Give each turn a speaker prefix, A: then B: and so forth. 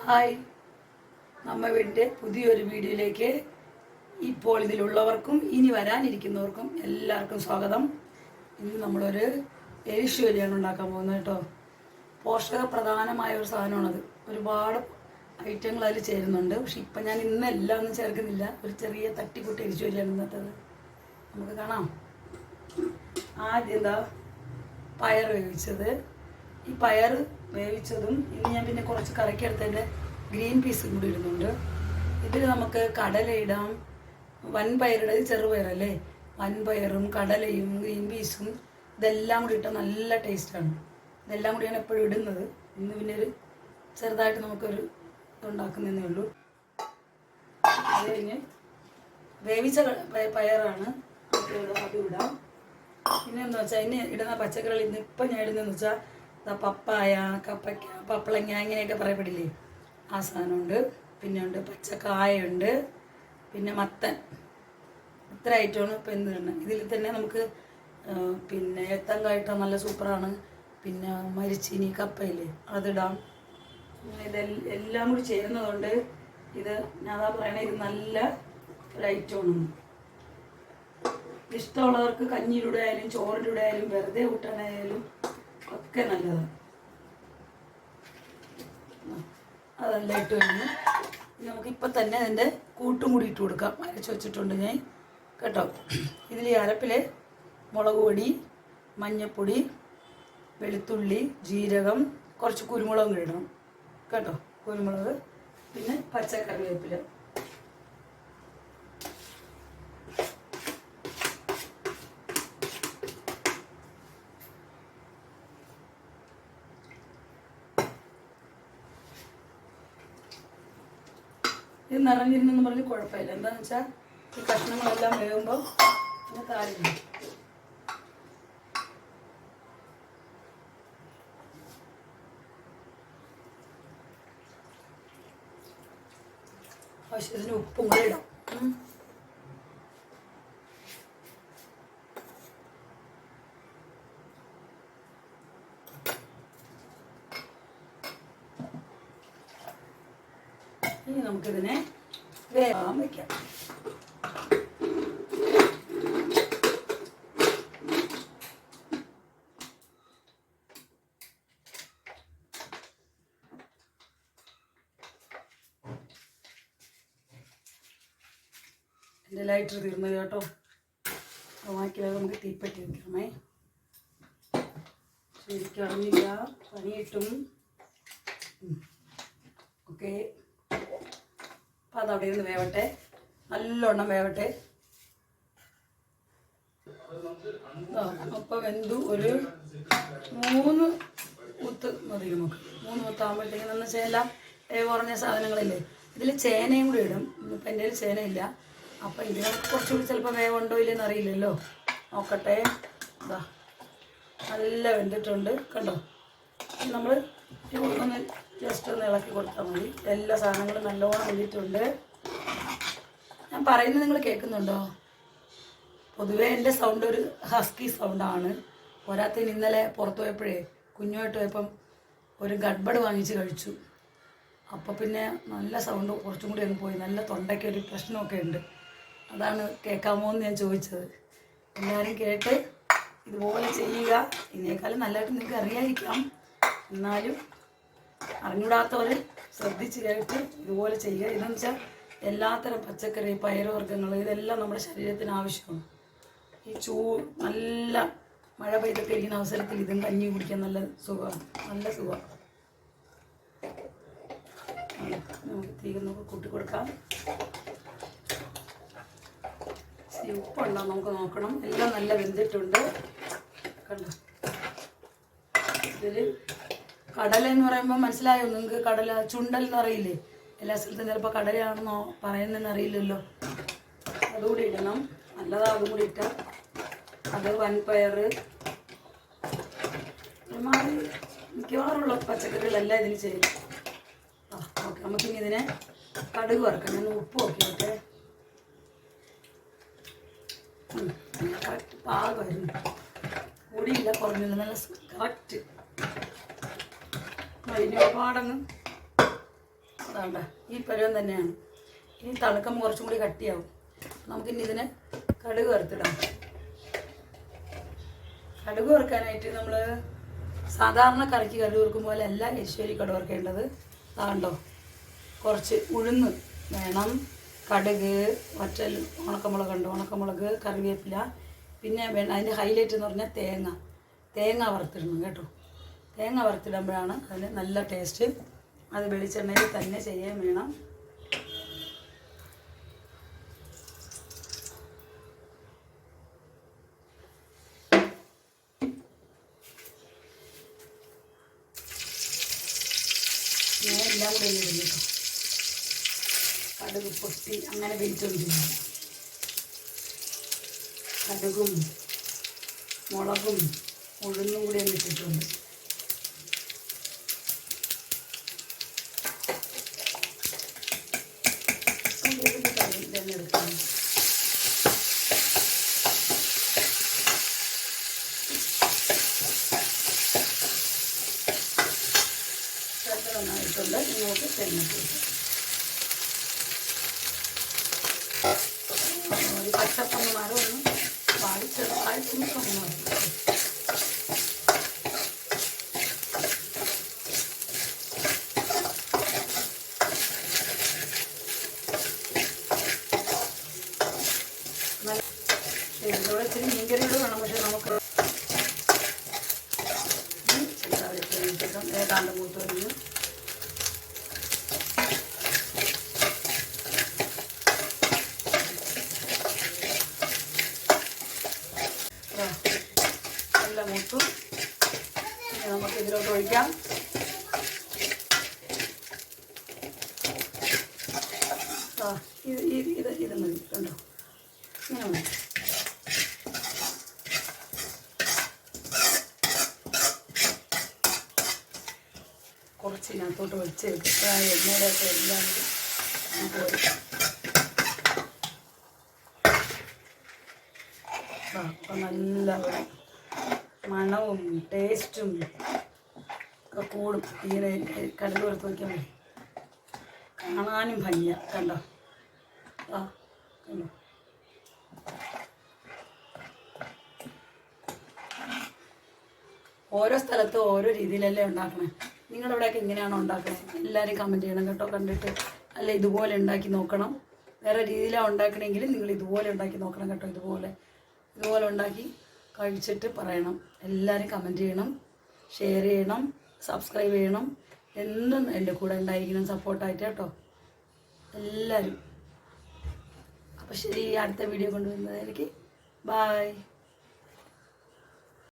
A: Hi, നമ്മ വീടിൻ്റെ പുതിയൊരു വീഡിയോയിലേക്ക് ഇപ്പോൾ ഇതിലുള്ളവർക്കും ഇനി വരാനിരിക്കുന്നവർക്കും എല്ലാവർക്കും സ്വാഗതം. ഇന്ന് നമ്മളൊരു എരിശ്ശേരിയാണ് ഉണ്ടാക്കാൻ പോകുന്നത് കേട്ടോ. പോഷകപ്രധാനമായ ഒരു സാധനമാണത്. ഒരുപാട് ഐറ്റങ്ങൾ അതിൽ ചേരുന്നുണ്ട്. പക്ഷെ ഇപ്പം ഞാൻ ഇന്നെല്ലാം ഒന്നും ചേർക്കുന്നില്ല. ഒരു ചെറിയ തട്ടിക്കൂട്ട് എരിശ്ശേരിയാണ് ഇന്നത്തേത്. നമുക്ക് കാണാം. ആദ്യം എന്താ പയർ വേവിച്ചത്. ഈ പയർ വേവിച്ചതും ഇനി ഞാൻ പിന്നെ കുറച്ച് കറിക്കെടുത്തതിൻ്റെ ഗ്രീൻ പീസും കൂടി ഇടുന്നുണ്ട്. ഇതിൽ നമുക്ക് കടല ഇടാം, വൻപയറുടെ ചെറുപയറല്ലേ, വൻപയറും കടലയും ഗ്രീൻ പീസും ഇതെല്ലാം കൂടി ഇട്ടാൽ നല്ല ടേസ്റ്റാണ്. ഇതെല്ലാം കൂടിയാണ് എപ്പോഴും ഇടുന്നത്. ഇന്ന് പിന്നെ ഒരു ചെറുതായിട്ട് നമുക്കൊരു ഇതുണ്ടാക്കുന്നതേ ഉള്ളൂ. അത് കഴിഞ്ഞ് വേവിച്ച പയറാണ് അതും ഇടാം. പിന്നെ എന്താ വെച്ചാൽ അതിന് ഇടുന്ന പച്ചക്കറികൾ ഇന്ന് ഇപ്പം ഞാൻ ഇടുന്നതെന്ന് വെച്ചാൽ പപ്പായ, കപ്പയ്ക്ക, പപ്പളങ്ങ ഇങ്ങനെയൊക്കെ പറയപ്പെടില്ലേ, ആ സാധനമുണ്ട്. പിന്നെ ഉണ്ട് പച്ചക്കായുണ്ട്, പിന്നെ മത്തൻ. ഇത്ര ഐറ്റമാണ് ഇപ്പം എന്ത് തന്നെ. ഇതിൽ തന്നെ നമുക്ക് പിന്നെ എത്തങ്കായിട്ട നല്ല സൂപ്പറാണ്. പിന്നെ മരിച്ചീനി കപ്പയില്ലേ അതിടാം. ഇതെല്ലാം കൂടി ചേരുന്നതുകൊണ്ട് ഇത് ഞാൻ അതാ പറയണേ, ഇത് നല്ല ഒരു ഐറ്റമാണ്. ഇഷ്ടമുള്ളവർക്ക് കഞ്ഞിയിലൂടെ ആയാലും ചോറിലൂടെ ആയാലും വെറുതെ കൂട്ടാനായാലും ഒക്കെ നല്ലതാണ്. അതെല്ലാം ഇട്ട് കഴിഞ്ഞ് നമുക്കിപ്പം തന്നെ അതിൻ്റെ കൂട്ടും കൂടി ഇട്ട് കൊടുക്കാം. അരച്ച് വെച്ചിട്ടുണ്ട് ഞാൻ കേട്ടോ. ഇതിൽ ഈ അരപ്പിൽ മുളക് പൊടി, മഞ്ഞൾപ്പൊടി, വെളുത്തുള്ളി, ജീരകം, കുറച്ച് കുരുമുളകും കൂടി ഇടണം കേട്ടോ. കുരുമുളക്, പിന്നെ പച്ചക്കറിവേപ്പില. ഇത് നിറഞ്ഞിരുന്നെന്ന് പറഞ്ഞ് കുഴപ്പമില്ല. എന്താണെന്ന് വെച്ചാൽ ഈ കഷ്ണങ്ങളെല്ലാം വേകുമ്പോൾ പിന്നെ താഴ്ന്നു. ആവശ്യത്തിന് ഉപ്പും കൂടെ ഇടാം. ഇനി നമുക്കിതിനെ വേവാൻ വയ്ക്കാം. എൻ്റെ ലൈറ്റർ തീർന്നത് കേട്ടോ. ബാക്കിയത് നമുക്ക് തീപ്പെട്ടി വയ്ക്കണമേ. ശരിക്കും അറിഞ്ഞില്ല, പണി കിട്ടും. ഓക്കെ, അപ്പം അതവിടെ ഇരുന്ന് വേവട്ടെ, നല്ലോണം വേവട്ടെ. അപ്പം വെന്തു. ഒരു 3 കുത്ത് മതി നമുക്ക്. 3 കുത്താകുമ്പോഴത്തേക്കും എന്ന് വെച്ചാൽ എല്ലാം കുറഞ്ഞ സാധനങ്ങളില്ലേ. ഇതിൽ ചേനയും കൂടി ഇടും. ഇപ്പം എൻ്റെ കയ്യിൽ ചേനയില്ല. അപ്പം ഇതിന് കുറച്ചുകൂടി ചിലപ്പോൾ വേവുണ്ടോ ഇല്ലെന്ന് അറിയില്ലല്ലോ. നോക്കട്ടെ. ഇതാ നല്ല വെന്തിട്ടുണ്ട് കണ്ടോ. നമ്മൾ ഒന്ന് ജസ്റ്റ് ഒന്ന് ഇളക്കി കൊടുത്താൽ മതി. എല്ലാ സാധനങ്ങളും നല്ലോണം വെന്തിട്ടുണ്ട്. ഞാൻ പറയുന്നത് നിങ്ങൾ കേൾക്കുന്നുണ്ടോ? പൊതുവേ എൻ്റെ സൗണ്ട് ഒരു ഹസ്കി സൗണ്ടാണ്. പോരാത്തതിന് ഇന്നലെ പുറത്തു പോയപ്പോഴേ കുഞ്ഞുമായിട്ട് പോയപ്പം ഒരു ഗഡ്ബഡ് വാങ്ങിച്ച് കഴിച്ചു. അപ്പോൾ പിന്നെ നല്ല സൗണ്ട് കുറച്ചും കൂടി അങ്ങ് പോയി. നല്ല തൊണ്ടയ്ക്ക് ഒരു പ്രശ്നമൊക്കെ ഉണ്ട്. അതാണ് കേൾക്കാമോ എന്ന് ഞാൻ ചോദിച്ചത്. എല്ലാവരും കേട്ട് ഇതുപോലെ ചെയ്യുക. ഇതിനേക്കാളും നല്ലതായിട്ട് നിങ്ങൾക്ക് അറിയാതിരിക്കാം, എന്നാലും അറിഞ്ഞൂടാത്തവർ ശ്രദ്ധിച്ച് കേട്ട് ഇതുപോലെ ചെയ്യുക. ഇതെന്ന് വെച്ചാൽ എല്ലാത്തരം പച്ചക്കറി, പയറുവർഗ്ഗങ്ങൾ ഇതെല്ലാം നമ്മുടെ ശരീരത്തിന് ആവശ്യമാണ്. ഈ നല്ല മഴ പെയ്തൊക്കെ ഇരിക്കുന്ന അവസരത്തിൽ ഇതും കഞ്ഞി കുടിക്കാൻ നല്ല സുഖമാണ്, നല്ല സുഖമാണ്. നമുക്ക് തീർന്നൊക്കെ കൂട്ടി കൊടുക്കാം. ഉപ്പുണ്ടോ നമുക്ക് നോക്കണം. എല്ലാം നല്ല വെന്തിട്ടുണ്ട് കണ്ടോ. ഇതിൽ കടല എന്ന് പറയുമ്പോൾ മനസ്സിലായോ നിങ്ങൾക്ക്? കടല ചുണ്ടൽ എന്ന് അറിയില്ലേ? എല്ലാ സ്ഥലത്തും ചിലപ്പോൾ കടലയാണെന്നോ പറയുന്നതെന്ന് അറിയില്ലല്ലോ. അതുകൂടി ഇടണം. നല്ലതാണ് അതും കൂടി ഇട്ടാൽ. അത് വൻപയർ, ഒരുമാതിരി മിക്കവാറുള്ള പച്ചക്കറികളെല്ലാം ഇതിൽ ചെയ്യും. ഓക്കെ, നമുക്കിനി ഇതിനെ കടുക് വറക്കണം. ഞാൻ ഉപ്പ് നോക്കിയിട്ട് കറക്റ്റ് പാകമായിരുന്നു. കൂടിയില്ല കുറഞ്ഞില്ല, നല്ല കറക്റ്റ്. ഇനി ഒരുപാടങ്ങ് വേണ്ട ഈ പരുവം തന്നെയാണ്. ഇനി തണുക്കുമ്പോൾ കുറച്ചും കൂടി കട്ടിയാവും. നമുക്കിനി ഇതിനെ കടുക് വറുത്തിടാം. കടുക് വറുക്കാനായിട്ട് നമ്മൾ സാധാരണ കറിക്ക് കടുക് വറുക്കും പോലെ അല്ല എരിശ്ശേരി കടുക് വറുക്കേണ്ടത്. അതാണ്ടോ കുറച്ച് ഉഴുന്ന് വേണം, കടുക്, വറ്റൽ, ഉണക്കമുളക് ഉണ്ട്, ഉണക്കമുളക്, കറിവേപ്പില, പിന്നെ അതിൻ്റെ ഹൈലൈറ്റ് എന്ന് പറഞ്ഞാൽ തേങ്ങ വറുത്തിടണം കേട്ടോ. തേങ്ങ വറുത്തിടുമ്പോഴാണ് അതിന് നല്ല ടേസ്റ്റ്. അത് വെളിച്ചെണ്ണയിൽ തന്നെ ചെയ്യാൻ വേണം. ഞാൻ എല്ലാം കൂടെ ഇടുന്നു കേട്ടോ. കടുക് പൊട്ടി അങ്ങനെ വെളിച്ചൊഴിക്കുന്നു. കടുകും മുളകും ഉഴുന്നും കൂടി ഇട്ടിട്ടുണ്ട്. തന്നെ എടുക്കണം. നന്നായിട്ടുണ്ട്. നിങ്ങൾക്ക് തെങ്ങിട്ട് ഒരു പച്ചപ്പങ്ങ മരം ഒന്ന് ചെറുതായിട്ടൊന്ന് കമ്മ. ഇതിലൂടെ ഇച്ചിരി മീൻകറിയോട് വേണം. പക്ഷെ നമുക്ക് ഏതാണ്ട് മൂത്ത് കഴിഞ്ഞു. നല്ല മൂത്തു. ഇനി നമുക്ക് ഇതിലോട്ട് ഒഴിക്കാം. ഇത് മതി കണ്ടോ, ഇങ്ങനെ മതി. കുറച്ച് ഇതിനകത്തോട്ട് ഒഴിച്ച് എണ്ണയുടെ ഒക്കെ എല്ലാം അപ്പം നല്ല മണവും ടേസ്റ്റും ഒക്കെ കൂടും. ഇങ്ങനെ കടുക് വറുത്ത് വയ്ക്കാൻ മതി. കാണാനും ഭംഗിയാണ്. കണ്ടോ കണ്ടോ. ഓരോ സ്ഥലത്തും ഓരോ രീതിയിലല്ലേ ഉണ്ടാക്കണേ. നിങ്ങളുടെ ഇവിടെയൊക്കെ ഇങ്ങനെയാണോ ഉണ്ടാക്കണേ? എല്ലാവരും കമൻറ്റ് ചെയ്യണം കേട്ടോ. കണ്ടിട്ട് അല്ല ഇതുപോലെ ഉണ്ടാക്കി നോക്കണം. വേറെ രീതിയിലാണ് ഉണ്ടാക്കണമെങ്കിൽ നിങ്ങൾ ഇതുപോലെ ഉണ്ടാക്കി നോക്കണം കേട്ടോ. ഇതുപോലെ ഉണ്ടാക്കി കഴിച്ചിട്ട് പറയണം. എല്ലാവരും കമൻറ്റ് ചെയ്യണം, ഷെയർ ചെയ്യണം, സബ്സ്ക്രൈബ് ചെയ്യണം. എന്നും എൻ്റെ കൂടെ ഉണ്ടായിരിക്കണം സപ്പോർട്ടായിട്ട് കേട്ടോ എല്ലാവരും. അപ്പോൾ ശരി, അടുത്ത വീഡിയോ കൊണ്ടുവരുന്നതായിരിക്കും. ബായ്.